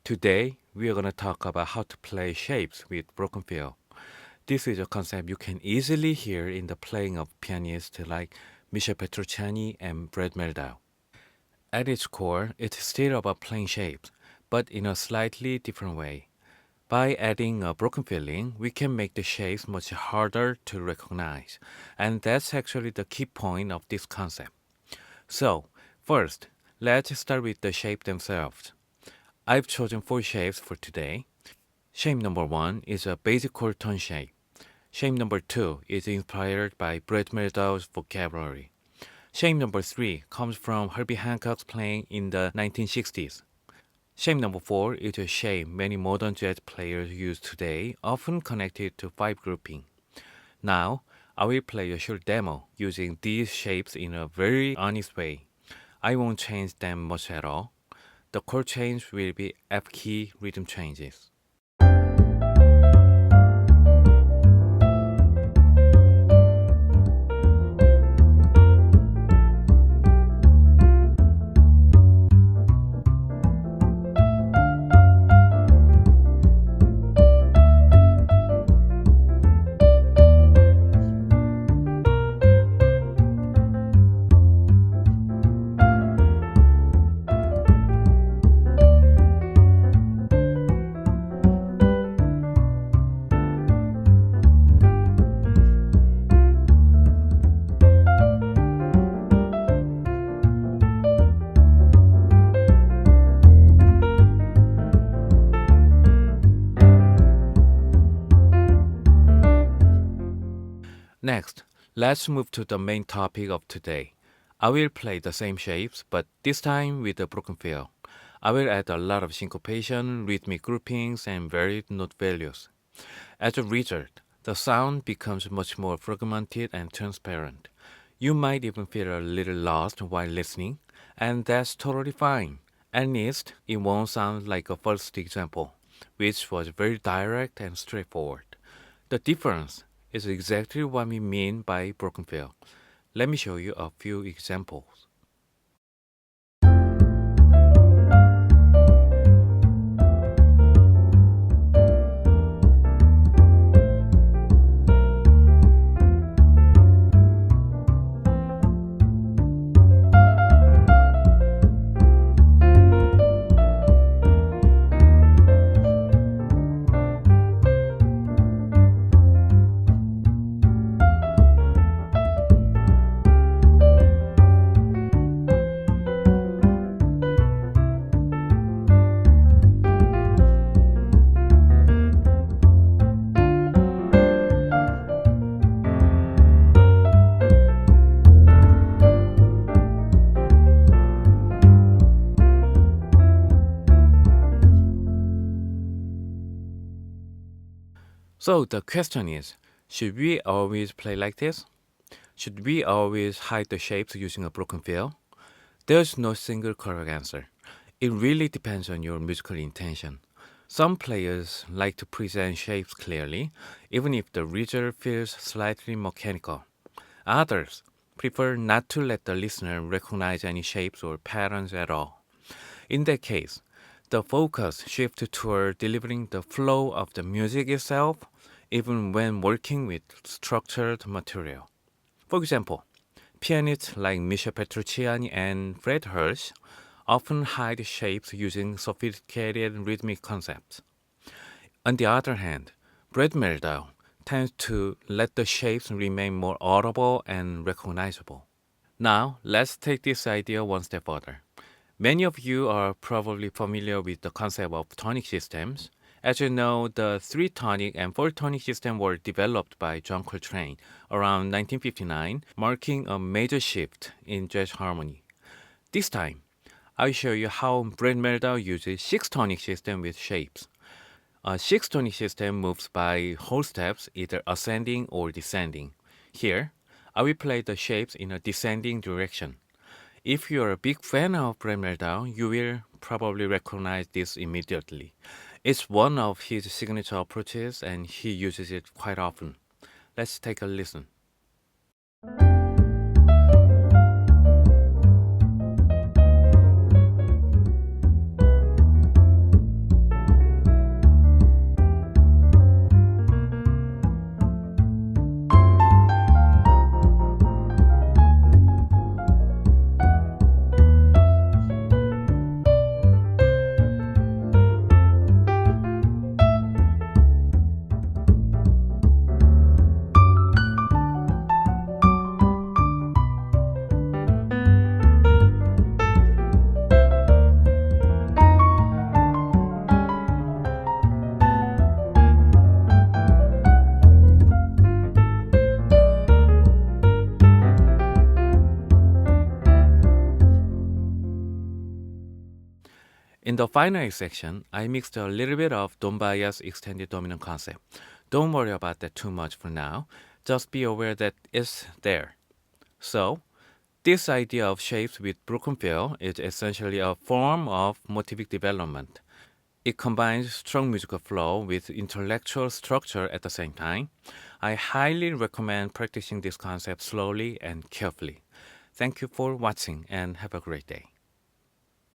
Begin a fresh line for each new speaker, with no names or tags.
Today, we are going to talk about how to play shapes with broken feel. This is a concept you can easily hear in the playing of pianists like Michel Petrucciani and Brad Meldau. At its core, it's still about playing shapes, but in a slightly different way. By adding a broken feeling, we can make the shapes much harder to recognize, and that's actually the key point of this concept. So, first, let's start with the shape themselves. I've chosen 4 shapes for today. Shape number 1 is a basic chord tone shape. Shape number 2 is inspired by Brett Meldau's vocabulary. Shape number 3 comes from Herbie Hancock's playing in the 1960s. Shape number 4 is a shape many modern jazz players use today, often connected to 5 grouping. Now, I will play a short demo using these shapes in a very honest way. I won't change them much at all. The chord change will be F key rhythm changes. Next, let's move to the main topic of today. I will play the same shapes, but this time with a broken feel. I will add a lot of syncopation, rhythmic groupings, and varied note values. As a result, the sound becomes much more fragmented and transparent. You might even feel a little lost while listening, and that's totally fine. At least, it won't sound like a first example, which was very direct and straightforward. The difference is exactly what we mean by broken feel. Let me show you a few examples. So the question is, should we always play like this? Should we always hide the shapes using a broken feel? There's no single correct answer. It really depends on your musical intention. Some players like to present shapes clearly, even if the result feels slightly mechanical. Others prefer not to let the listener recognize any shapes or patterns at all. In that case, the focus shifts toward delivering the flow of the music itself, even when working with structured material. For example, pianists like Michel Petrucciani and Fred Hirsch often hide shapes using sophisticated rhythmic concepts. On the other hand, Brad Meldau tends to let the shapes remain more audible and recognizable. Now, let's take this idea one step further. Many of you are probably familiar with the concept of tonic systems. As you know, the 3-tonic and 4-tonic system were developed by John Coltrane around 1959, marking a major shift in jazz harmony. This time, I'll show you how Brad Meldau uses 6-tonic system with shapes. A 6-tonic system moves by whole steps, either ascending or descending. Here, I will play the shapes in a descending direction. If you're a big fan of Brad Meldau, you will probably recognize this immediately. It's one of his signature approaches and he uses it quite often. Let's take a listen. In the final section, I mixed a little bit of Don Byas extended dominant concept. Don't worry about that too much for now. Just be aware that it's there. So, this idea of shapes with broken feel is essentially a form of motivic development. It combines strong musical flow with intellectual structure at the same time. I highly recommend practicing this concept slowly and carefully. Thank you for watching and have a great day.